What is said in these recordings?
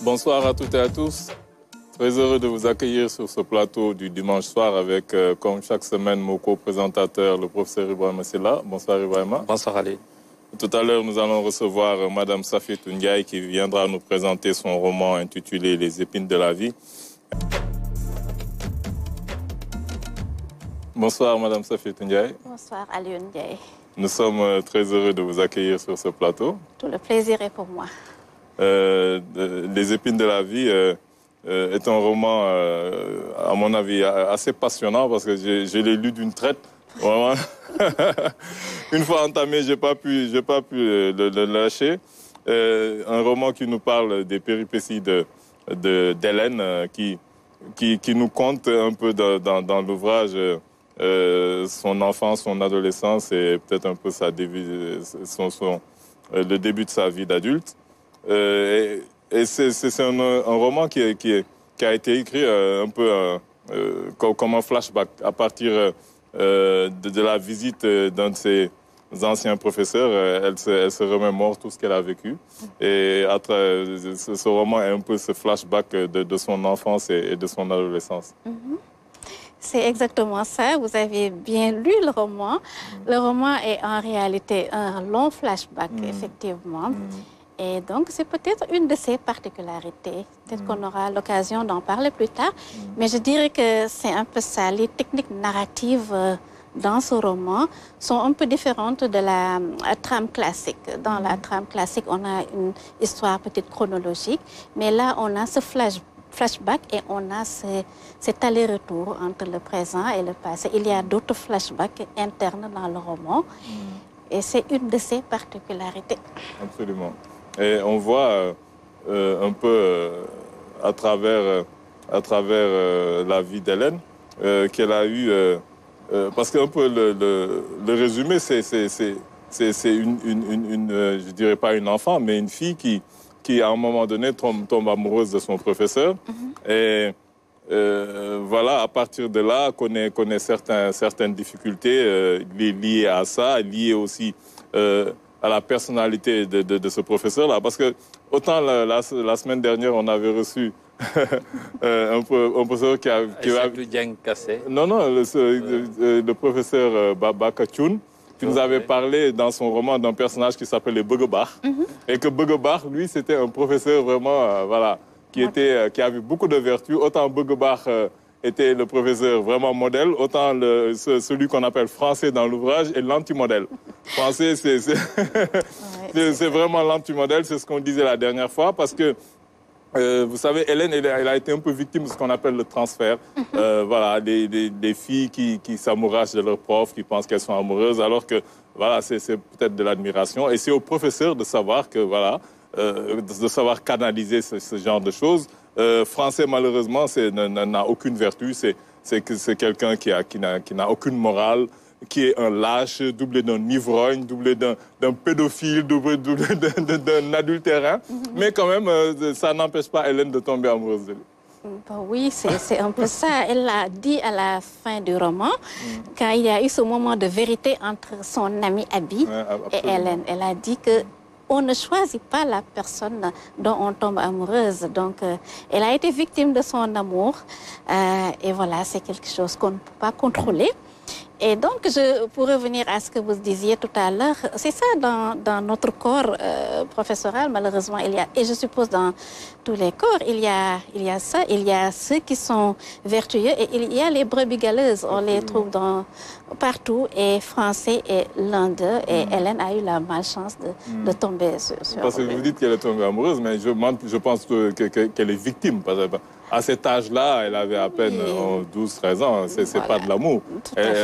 Bonsoir à toutes et à tous. Très heureux de vous accueillir sur ce plateau du dimanche soir avec, comme chaque semaine, mon co-présentateur, le professeur Ibrahima Silla. Bonsoir Ibrahima. Bonsoir Ali. Tout à l'heure, nous allons recevoir Madame Safiatou Ndiaye qui viendra nous présenter son roman intitulé Les épines de la vie. Bonsoir Madame Safiatou Ndiaye. Bonsoir Alioune Ndiaye. Nous sommes très heureux de vous accueillir sur ce plateau. Tout le plaisir est pour moi. Les épines de la vie est un roman, à mon avis, assez passionnant parce que je l'ai lu d'une traite. Vraiment. Une fois entamé, j'ai pas pu le lâcher. Un roman qui nous parle des péripéties d'Hélène, qui nous conte un peu dans l'ouvrage son enfance, son adolescence et peut-être un peu le début de sa vie d'adulte. Et c'est un roman qui a été écrit un peu comme un flashback à partir de la visite d'un de ses anciens professeurs. Elle se remémore tout ce qu'elle a vécu. Et ce roman est un peu ce flashback de son enfance et de son adolescence. C'est exactement ça. Vous avez bien lu le roman. Le roman est en réalité un long flashback, effectivement. Et donc, c'est peut-être une de ses particularités. Peut-être qu'on aura l'occasion d'en parler plus tard. Mais je dirais que c'est un peu ça. Les techniques narratives dans ce roman sont un peu différentes de la trame classique. Dans la trame classique, on a une histoire peut-être chronologique. Mais là, on a ce flashback et on a cet aller-retour entre le présent et le passé. Il y a d'autres flashbacks internes dans le roman. Et c'est une de ses particularités. Absolument. Et on voit un peu à travers la vie d'Hélène qu'elle a eu... parce qu'un peu le résumé, c'est je dirais pas une enfant, mais une fille qui à un moment donné tombe amoureuse de son professeur. Et voilà, à partir de là, connaît certaines difficultés liées à ça, liées aussi à la personnalité de ce professeur-là. Parce que autant la semaine dernière, on avait reçu un professeur qui a... Non, le professeur Babaka Thioune, qui nous avait parlé dans son roman d'un personnage qui s'appelait Begebar. Et que Begebar, lui, c'était un professeur vraiment, voilà, qui avait beaucoup de vertus. Autant Begebar était le professeur vraiment modèle, autant celui qu'on appelle français dans l'ouvrage est l'anti-modèle. Français, c'est vraiment l'anti-modèle, c'est ce qu'on disait la dernière fois, parce que vous savez, Hélène, elle a été un peu victime de ce qu'on appelle le transfert. Voilà, des filles qui s'amourachent de leurs profs, qui pensent qu'elles sont amoureuses, alors que voilà, c'est peut-être de l'admiration. Et c'est au professeur de savoir que voilà, de savoir canaliser ce genre de choses. Français, malheureusement, n'a aucune vertu. C'est quelqu'un qui n'a aucune morale, qui est un lâche, doublé d'un ivrogne, doublé d'un pédophile, doublé d'un adultérin. Mais quand même, ça n'empêche pas Hélène de tomber amoureuse de lui. Oui, c'est un peu ça. Elle l'a dit à la fin du roman, quand il y a eu ce moment de vérité entre son amie Abby et Hélène. Elle a dit que on ne choisit pas la personne dont on tombe amoureuse. Donc, elle a été victime de son amour. Et voilà, c'est quelque chose qu'on ne peut pas contrôler. Et donc, pour revenir à ce que vous disiez tout à l'heure, c'est ça dans notre corps professoral, malheureusement, il y a, et je suppose dans tous les corps, il y a ça, il y a ceux qui sont vertueux et il y a les brebis galeuses, on les trouve partout, et Français est l'un d'eux, et Hélène a eu la malchance de tomber sur Parce que vous dites qu'elle est tombée amoureuse, mais je pense qu'elle est victime, par exemple. À cet âge-là, elle avait à peine 12-13 ans. C'est voilà. Pas de l'amour.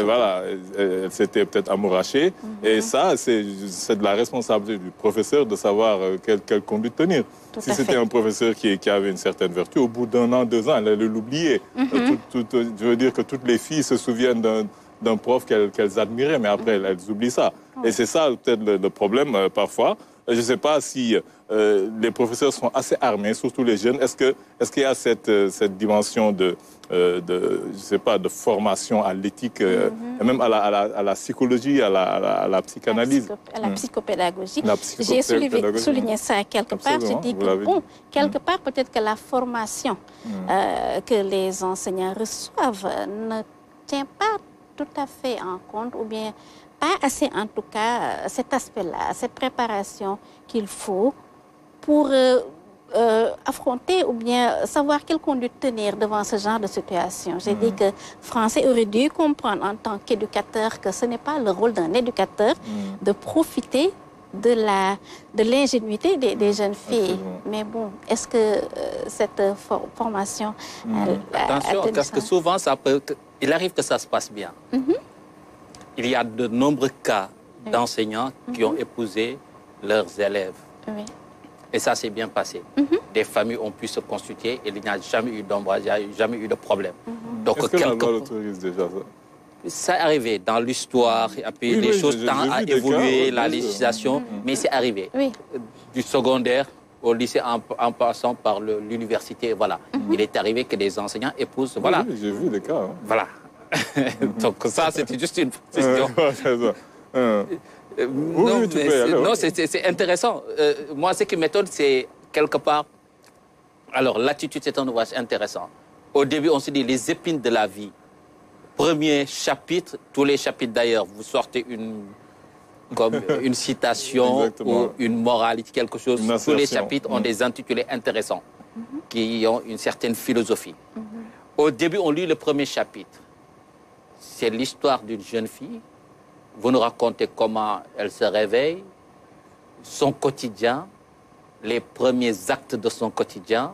Voilà, elle s'était peut-être amourachée. Et ça, c'est de la responsabilité du professeur de savoir quelle conduite tenir. Si c'était un professeur qui avait une certaine vertu, au bout d'1 an, 2 ans, elle allait l'oublier. Je veux dire que toutes les filles se souviennent d'un prof qu'elles admiraient, mais après, elles oublient ça. Et c'est ça, peut-être, le problème, parfois. je ne sais pas si les professeurs sont assez armés, surtout les jeunes. Est-ce qu'il y a cette dimension de je sais pas, de formation à l'éthique, et même à la psychologie, à la psychanalyse. À la psychopédagogie. J'ai souligné ça quelque part. Je dis que, bon, quelque part, peut-être que la formation que les enseignants reçoivent ne tient pas tout à fait en compte, ou bien pas assez, en tout cas, cet aspect-là, cette préparation qu'il faut pour affronter ou bien savoir quelle conduite tenir devant ce genre de situation. J'ai dit que Français aurait dû comprendre en tant qu'éducateur que ce n'est pas le rôle d'un éducateur de profiter de l'ingénuité des jeunes filles. Mais bon, est-ce que cette formation... Attention, parce que souvent, il arrive que ça se passe bien. Il y a de nombreux cas d'enseignants qui ont épousé leurs élèves. Oui. Et ça s'est bien passé. Des familles ont pu se constituer et il n'y a jamais eu d'ombrage, il n'y a jamais eu de problème. Donc, est-ce que la loi autorise déjà ça? Ça est arrivé dans l'histoire, et puis les choses tendent à évoluer, la législation, mais c'est arrivé. Du secondaire au lycée en passant par l'université, voilà. Il est arrivé que des enseignants épousent, voilà. Oui, j'ai vu des cas. Hein. Voilà. Donc ça, c'était juste une précision. Non, c'est intéressant. Moi, ce qui m'étonne, c'est quelque part... Alors, l'attitude, c'est un ouvrage intéressant. Au début, on se dit les épines de la vie. Premier chapitre, tous les chapitres d'ailleurs, vous sortez comme une citation ou une moralité, quelque chose. Tous les chapitres ont des intitulés intéressants qui ont une certaine philosophie. Au début, on lit le premier chapitre. C'est l'histoire d'une jeune fille. Vous nous racontez comment elle se réveille, son quotidien, les premiers actes de son quotidien.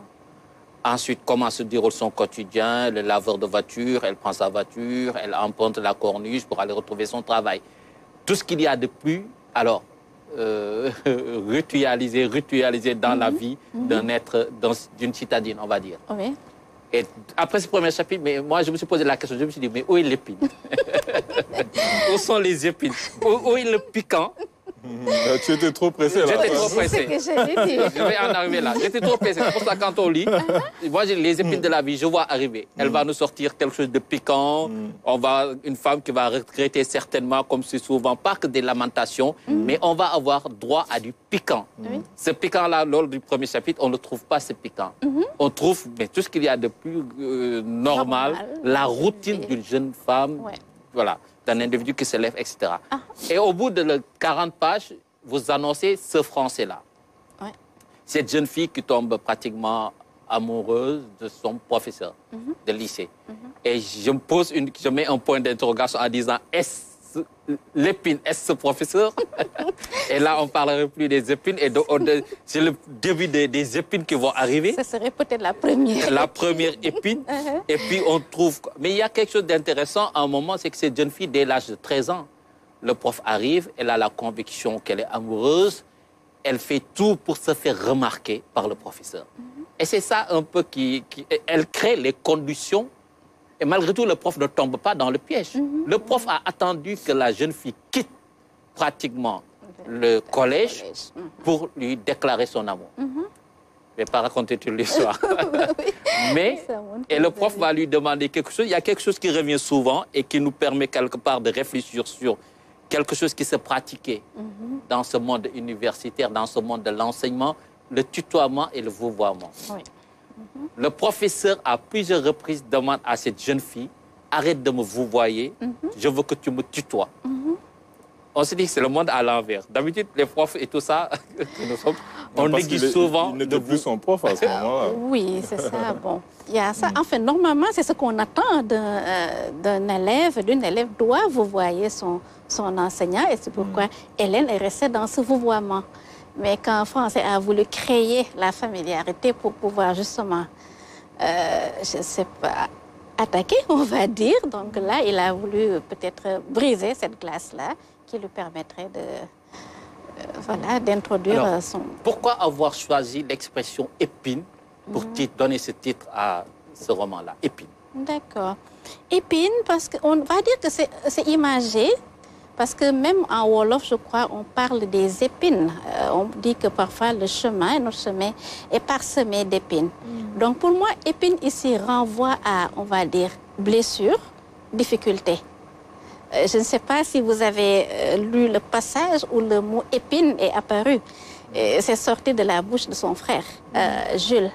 Ensuite, comment se déroule son quotidien, le laveur de voiture, elle prend sa voiture, elle emprunte la corniche pour aller retrouver son travail. Tout ce qu'il y a de plus, alors, ritualisé dans la vie d'un être, d'une citadine, on va dire. Oui. Et après ce premier chapitre, mais moi, je me suis posé la question, je me suis dit, mais où est l'épine? Où sont les épines? Où est le piquant? Tu étais trop pressé là. J'étais trop pressé. C'est ce que j'allais dire. Je vais en arriver là. J'étais trop pressé. C'est pour ça que quand on lit, moi j'ai les épines de la vie, je vois arriver. Elle va nous sortir quelque chose de piquant. Une femme qui va regretter certainement, comme c'est souvent, pas que des lamentations, mais on va avoir droit à du piquant. Ce piquant-là, lors du premier chapitre, on ne trouve pas ce piquant. On trouve mais tout ce qu'il y a de plus normal, la routine d'une jeune femme. Voilà. D'un individu qui se lève, etc. Et au bout de 40 pages, vous annoncez ce Français-là. Cette jeune fille qui tombe pratiquement amoureuse de son professeur de lycée. Et je mets un point d'interrogation en disant, est-ce l'épine, est-ce ce professeur? Et là, on ne parlerait plus des épines. Et c'est le début des épines qui vont arriver. Ça serait peut-être la première. La première épine. Et puis, on trouve... Mais il y a quelque chose d'intéressant à un moment, c'est que cette jeune fille, dès l'âge de 13 ans, le prof arrive, elle a la conviction qu'elle est amoureuse, elle fait tout pour se faire remarquer par le professeur. Et c'est ça un peu elle crée les conditions. Et malgré tout, le prof ne tombe pas dans le piège. Le prof a attendu que la jeune fille quitte pratiquement le collège pour lui déclarer son amour. Je ne vais pas raconter toute l'histoire. Et le prof va lui demander quelque chose. Il y a quelque chose qui revient souvent et qui nous permet quelque part de réfléchir sur quelque chose qui se pratiquait dans ce monde universitaire, dans ce monde de l'enseignement, le tutoiement et le vouvoiement. Le professeur, à plusieurs reprises, demande à cette jeune fille, arrête de me vouvoyer, je veux que tu me tutoies. On se dit que c'est le monde à l'envers. D'habitude, les profs et tout ça, on néglige souvent... Il n'était plus son prof à ce moment-là. Oui, c'est ça. Bon, il y a ça. Enfin, normalement, c'est ce qu'on attend d'un élève. D'une élève doit vouvoyer son enseignant. Et c'est pourquoi Hélène est restée dans ce vouvoiement. Mais quand Français a voulu créer la familiarité pour pouvoir justement, je ne sais pas, attaquer, on va dire. Donc là, il a voulu peut-être briser cette glace-là qui lui permettrait d'introduire son... Pourquoi avoir choisi l'expression épine pour donner ce titre à ce roman-là, Épine? D'accord. Épine, parce qu'on va dire que c'est imagé, Parce que même en Wolof, je crois, on parle des épines. On dit que parfois notre chemin est parsemé d'épines. Donc pour moi, épine ici renvoie à, on va dire, blessure, difficulté. Je ne sais pas si vous avez lu le passage où le mot épine est apparu. C'est sorti de la bouche de son frère, Jules.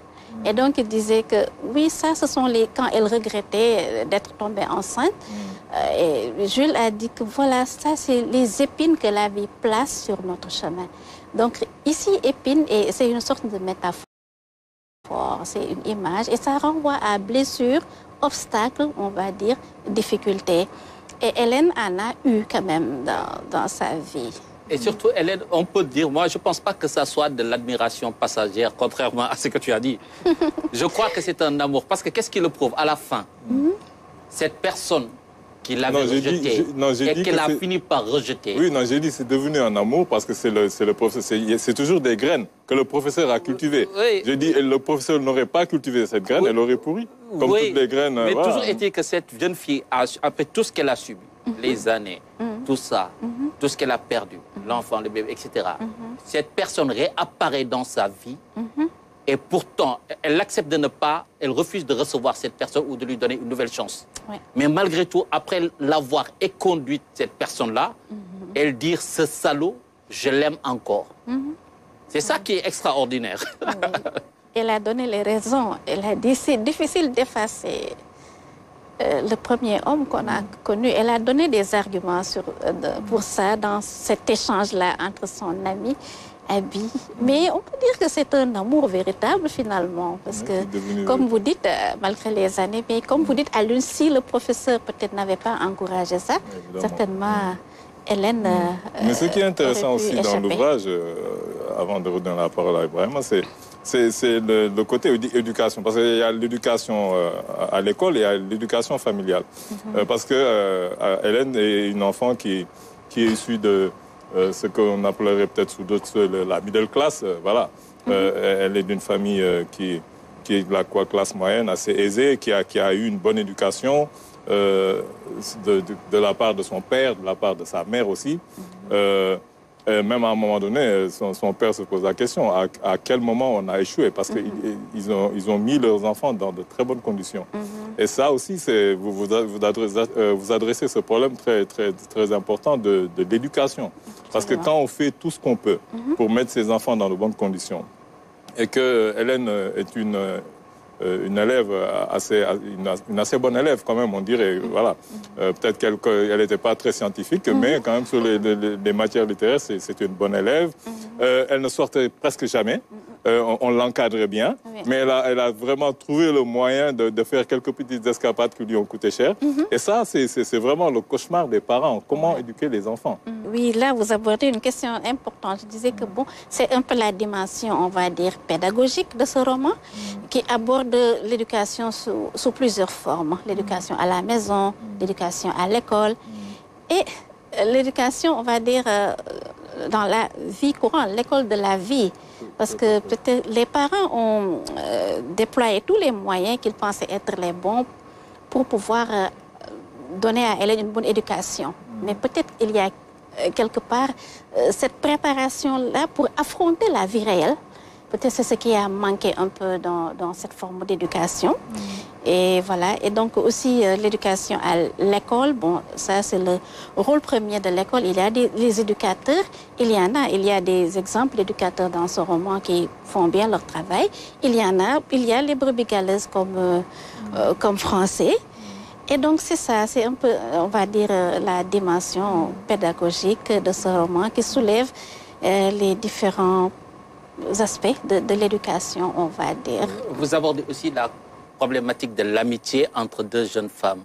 Et donc, il disait que, oui, ça, ce sont quand elle regrettait d'être tombée enceinte. Et Jules a dit que, voilà, ça, c'est les épines que la vie place sur notre chemin. Donc, ici, épine, c'est une sorte de métaphore, c'est une image, et ça renvoie à blessure, obstacle, on va dire, difficulté. Et Hélène en a eu quand même dans sa vie. Et surtout, Hélène, on peut dire, moi, je ne pense pas que ça soit de l'admiration passagère, contrairement à ce que tu as dit. Je crois que c'est un amour. Parce que qu'est-ce qui le prouve? À la fin, cette personne qui l'avait rejeté et qu'elle a fini par rejeter. Oui, non, j'ai dit c'est devenu un amour parce que c'est le professeur. C'est toujours des graines que le professeur a cultivées. Oui. J'ai dit le professeur n'aurait pas cultivé cette graine, elle aurait pourri. Comme toutes les graines. Mais voilà. Toujours est-il que cette jeune fille, après tout ce qu'elle a subi, les années, tout ça, tout ce qu'elle a perdu, l'enfant, le bébé, etc. Cette personne réapparaît dans sa vie et pourtant, elle accepte de ne pas, elle refuse de recevoir cette personne ou de lui donner une nouvelle chance. Mais malgré tout, après l'avoir éconduite, cette personne-là, elle dit, ce salaud, je l'aime encore. C'est ça qui est extraordinaire. Elle a donné les raisons. Elle a dit, c'est difficile d'effacer le premier homme qu'on a connu. Elle a donné des arguments pour ça dans cet échange-là entre son ami Abi. Mais on peut dire que c'est un amour véritable finalement. Parce que, comme vous dites, malgré les années, mais comme vous dites, à l'une, si le professeur peut-être n'avait pas encouragé ça, certainement Hélène... Mais ce qui est intéressant aussi dans l'ouvrage, avant de redonner la parole à Ibrahima, c'est le côté éducation. Parce qu'il y a l'éducation à l'école et il y a l'éducation familiale. Parce que Hélène est une enfant qui est issue de ce qu'on appellerait peut-être sous d'autres la middle class. Voilà. Elle est d'une famille qui est de la classe moyenne, assez aisée, qui a eu une bonne éducation de la part de son père, de la part de sa mère aussi. Même à un moment donné, son père se pose la question, à quel moment on a échoué? Parce qu'ils ont mis leurs enfants dans de très bonnes conditions. Et ça aussi, vous adressez ce problème très, très, très important de l'éducation. Parce que quand on fait tout ce qu'on peut pour mettre ses enfants dans de bonnes conditions, et que Hélène est une élève une assez bonne élève quand même, on dirait. Voilà. Peut-être qu'elle n'était pas très scientifique, mais quand même sur les matières littéraires, c'est une bonne élève. Elle ne sortait presque jamais. On l'encadrait bien, mais elle a vraiment trouvé le moyen de faire quelques petites escapades qui lui ont coûté cher. Et ça, c'est vraiment le cauchemar des parents. Comment éduquer les enfants? Oui, là, vous abordez une question importante. Je disais que bon, c'est un peu la dimension, on va dire, pédagogique de ce roman, qui aborde l'éducation sous plusieurs formes. L'éducation à la maison, l'éducation à l'école et l'éducation, on va dire, dans la vie courante, l'école de la vie. Parce que peut-être les parents ont déployé tous les moyens qu'ils pensaient être les bons pour pouvoir donner à Hélène une bonne éducation. Mais peut-être il y a quelque part cette préparation-là pour affronter la vie réelle. Peut-être c'est ce qui a manqué un peu dans cette forme d'éducation. Et voilà. Et donc aussi l'éducation à l'école, bon, ça c'est le rôle premier de l'école. Il y a les éducateurs, il y a des exemples d'éducateurs dans ce roman qui font bien leur travail. Il y a les brebis galeuses comme français. Et donc c'est ça, c'est un peu, on va dire, la dimension pédagogique de ce roman qui soulève les différents aspects de l'éducation, on va dire. Vous abordez aussi la problématique de l'amitié entre deux jeunes femmes,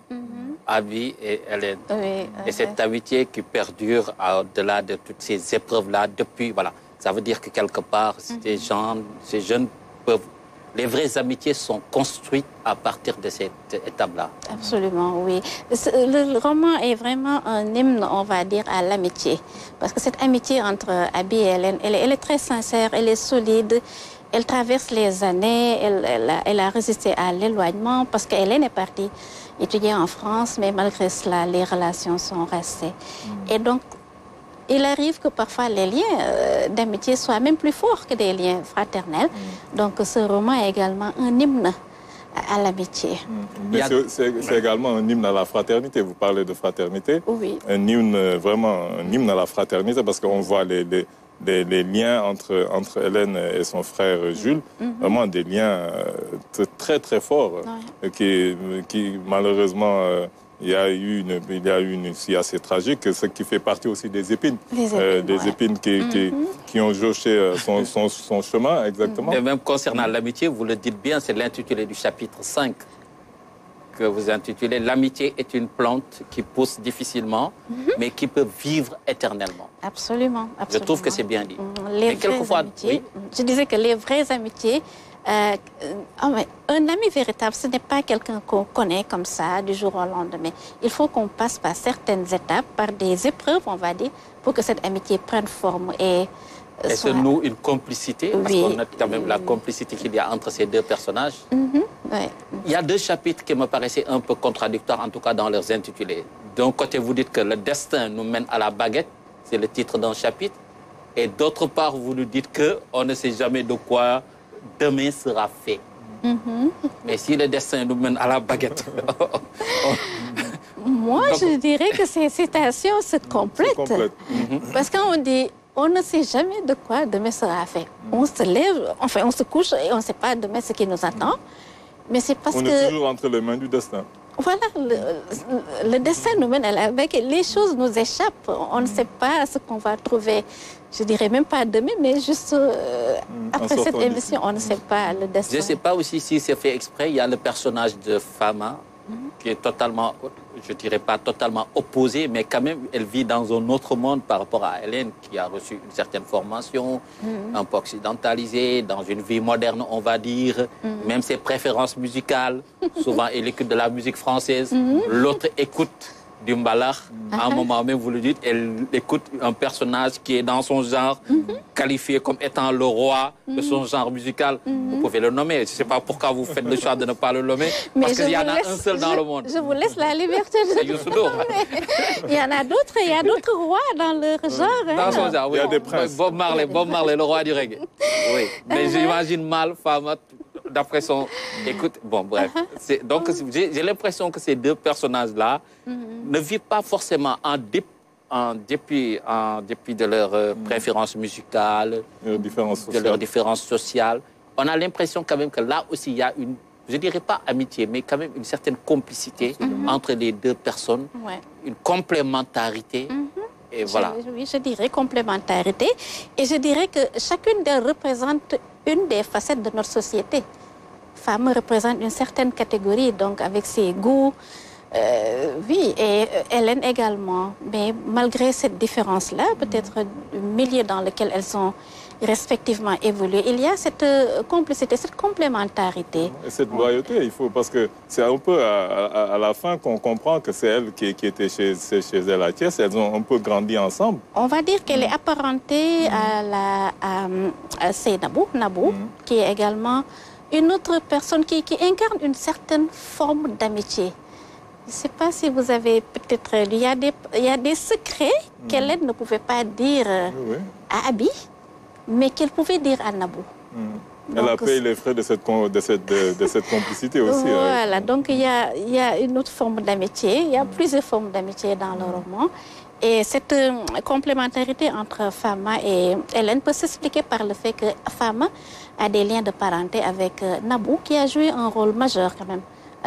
Abi et Hélène. Et cette amitié qui perdure au-delà de toutes ces épreuves-là depuis, voilà. Ça veut dire que quelque part, ces jeunes peuvent... Les vraies amitiés sont construites à partir de cette étape-là. Absolument, oui. Le roman est vraiment un hymne, on va dire, à l'amitié. Parce que cette amitié entre Abi et Hélène, elle est très sincère, elle est solide. Elle traverse les années, elle a résisté à l'éloignement parce qu'Hélène est partie étudier en France, mais malgré cela, les relations sont restées. Et donc, il arrive que parfois les liens d'amitié soient même plus forts que des liens fraternels. Donc, ce roman est également un hymne à l'amitié. Mais c'est également un hymne à la fraternité. Vous parlez de fraternité. Oui. Un hymne, vraiment un hymne à la fraternité, parce qu'on voit les liens entre Hélène et son frère Jules, vraiment des liens très très forts, qui malheureusement, il y a eu une issue assez tragique, ce qui fait partie aussi des épines. Des épines qui ont jauché son chemin, exactement. Et même concernant l'amitié, vous le dites bien, c'est l'intitulé du chapitre 5 que vous intitulez « L'amitié est une plante qui pousse difficilement, mais qui peut vivre éternellement ». Absolument, absolument. Je trouve que c'est bien dit. Mais quelquefois, je disais que les vraies amitiés, un ami véritable, ce n'est pas quelqu'un qu'on connaît comme ça du jour au lendemain. Il faut qu'on passe par certaines étapes, par des épreuves, on va dire, pour que cette amitié prenne forme et se noue une complicité, parce qu'on a quand même la complicité qu'il y a entre ces deux personnages. Il y a deux chapitres qui me paraissaient un peu contradictoires, en tout cas dans leurs intitulés. D'un côté, vous dites que le destin nous mène à la baguette, c'est le titre d'un chapitre, et d'autre part, vous nous dites qu'on ne sait jamais de quoi demain sera fait. Mais si le destin nous mène à la baguette... Moi, je dirais que ces citations se complètent. Parce qu'on dit, on ne sait jamais de quoi demain sera fait. On se lève, enfin, on se couche et on ne sait pas demain ce qui nous attend. Mais c'est parce que... On est toujours entre les mains du destin. Voilà, le destin nous mène à la baguette. Les choses nous échappent. On ne sait pas ce qu'on va trouver. Je dirais même pas demain, mais juste après cette émission, on ne sait pas le destin. Je ne sais pas aussi si c'est fait exprès. Il y a le personnage de Fama qui est totalement, je ne dirais pas totalement opposé, mais quand même, elle vit dans un autre monde par rapport à Hélène, qui a reçu une certaine formation, un peu occidentalisée, dans une vie moderne, on va dire, même ses préférences musicales. Souvent, elle écoute de la musique française, l'autre écoute du mbalar. À un moment même, vous le dites, elle écoute un personnage qui est dans son genre, qualifié comme étant le roi de son genre musical. Vous pouvez le nommer. Je ne sais pas pourquoi vous faites le choix de ne pas le nommer, parce qu'il y en a un seul dans le monde. Je vous laisse la liberté de Youssou N'Dour. Il y en a d'autres, il y a d'autres rois dans leur genre. Dans son genre, oui. Il y a des princes. Bob Marley, le roi du reggae. Oui. Mais j'imagine mal Fama, d'après son... Écoute, bon, bref. Donc, j'ai l'impression que ces deux personnages-là ne vivent pas forcément en dépit de leurs préférences musicales, de leurs différences sociales. On a l'impression quand même que là aussi, il y a une, je ne dirais pas amitié, mais quand même une certaine complicité entre les deux personnes, une complémentarité. Et voilà. Oui, je dirais complémentarité. Et je dirais que chacune d'elles représente une des facettes de notre société. Femme représente une certaine catégorie, donc avec ses goûts. Oui, et Hélène également. Mais malgré cette différence-là, peut-être le milieu dans lequel elles ont respectivement évolué, il y a cette complicité, cette complémentarité. Et cette loyauté, il faut, parce que c'est un peu à la fin qu'on comprend que c'est elle qui était chez elle à Thiès. Elles ont un peu grandi ensemble. On va dire qu'elle est apparentée à Nabou, qui est également une autre personne qui incarne une certaine forme d'amitié. Je ne sais pas si vous avez peut-être... Il y a des secrets qu'Hélène ne pouvait pas dire à Abi, mais qu'elle pouvait dire à Nabou. Elle a payé les frais de cette complicité aussi. Voilà, donc il y a une autre forme d'amitié. Il y a plusieurs formes d'amitié dans le roman. Et cette complémentarité entre Fama et Hélène peut s'expliquer par le fait que Fama a des liens de parenté avec Nabou, qui a joué un rôle majeur quand même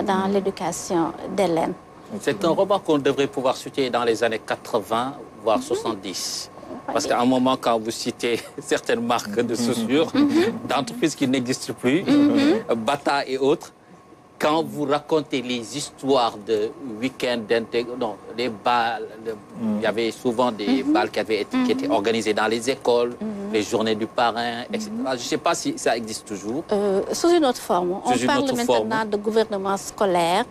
dans l'éducation d'Hélène. C'est un roman qu'on devrait pouvoir citer dans les années 80, voire 70. Parce qu'à un moment, quand vous citez certaines marques de chaussures, d'entreprises qui n'existent plus, Bata et autres, quand vous racontez les histoires de week-end d'intégration, les balles, il y avait souvent des balles qui étaient organisées dans les écoles, les journées du parrain, etc. Je ne sais pas si ça existe toujours. Sous une autre forme. On parle maintenant de gouvernement scolaire,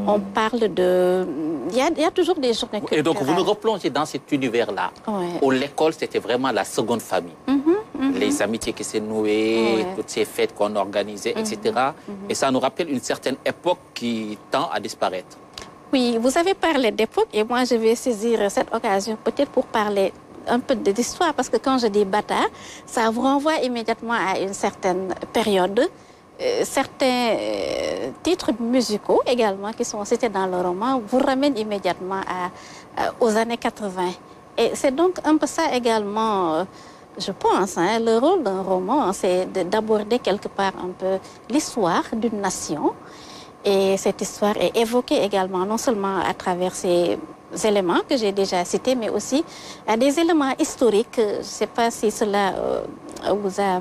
on parle de... Il y a toujours des journées culturelles. Et donc vous nous replongez dans cet univers-là, où l'école, c'était vraiment la seconde famille. les amitiés qui s'est nouées, toutes ces fêtes qu'on organisait, etc. Et ça nous rappelle une certaine époque qui tend à disparaître. Oui, vous avez parlé d'époque et moi je vais saisir cette occasion peut-être pour parler un peu d'histoire parce que quand je dis Bata, ça vous renvoie immédiatement à une certaine période. Certains titres musicaux également qui sont cités dans le roman vous ramènent immédiatement aux années 80. Et c'est donc un peu ça également, je pense, hein, le rôle d'un roman, c'est d'aborder quelque part un peu l'histoire d'une nation. Et cette histoire est évoquée également, non seulement à travers ces éléments que j'ai déjà cités, mais aussi à des éléments historiques. Je ne sais pas si cela vous a...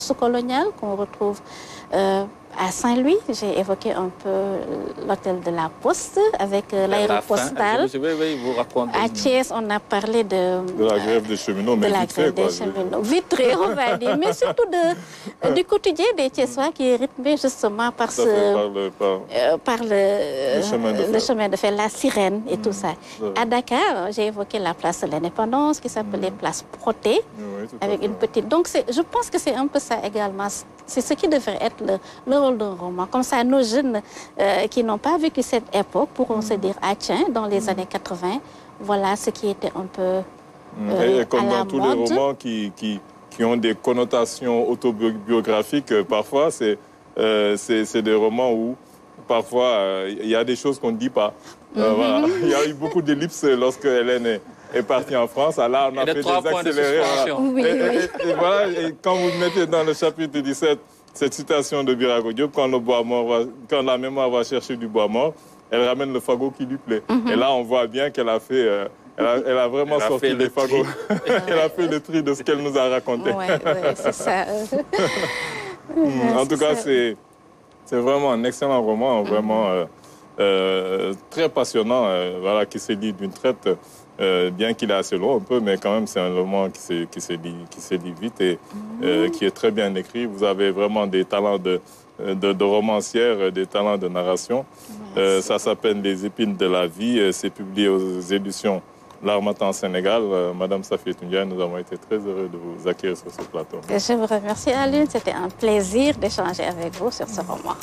sous-colonial qu'on retrouve à Saint-Louis. J'ai évoqué un peu l'hôtel de la Poste avec l'aéropostale. Oui, vous racontez. À Thiès, on a parlé de la grève des cheminots, mais vite fait. Vite fait, on va dire. Mais surtout du quotidien des Thiessois qui est rythmé justement par le chemin de fer, la sirène et tout ça. À Dakar, j'ai évoqué la place de l'Indépendance qui s'appelait place Proté, avec une petite... Donc, je pense que c'est un peu ça également. C'est ce qui devrait être le rôle d'un roman. Comme ça, nos jeunes qui n'ont pas vécu cette époque pourront se dire, ah tiens, dans les années 80, voilà ce qui était un peu et comme dans tous les mode. romans qui ont des connotations autobiographiques, parfois, c'est des romans où, parfois, il y a des choses qu'on ne dit pas. Voilà. Il y a eu beaucoup d'ellipses lorsque Hélène est partie en France. Là, on a fait des accélérés. Et voilà, et quand vous mettez dans le chapitre 17 cette citation de Birago Diop, quand la mémoire va chercher du bois mort, elle ramène le fagot qui lui plaît. Et là, on voit bien qu'elle a fait... Elle a vraiment sorti les fagots. Elle a fait le tri de ce qu'elle nous a raconté. Oui, c'est ça. En tout cas, c'est vraiment un excellent roman, vraiment très passionnant, voilà, qui se lit d'une traite, bien qu'il est assez long un peu, mais quand même c'est un roman qui se lit vite et qui est très bien écrit. Vous avez vraiment des talents de romancière, des talents de narration. Ça s'appelle Les épines de la vie. C'est publié aux éditions L'Harmattan Sénégal. Madame Safiétou Ndiaye, nous avons été très heureux de vous accueillir sur ce plateau. Je vous remercie, Aline. C'était un plaisir d'échanger avec vous sur ce roman.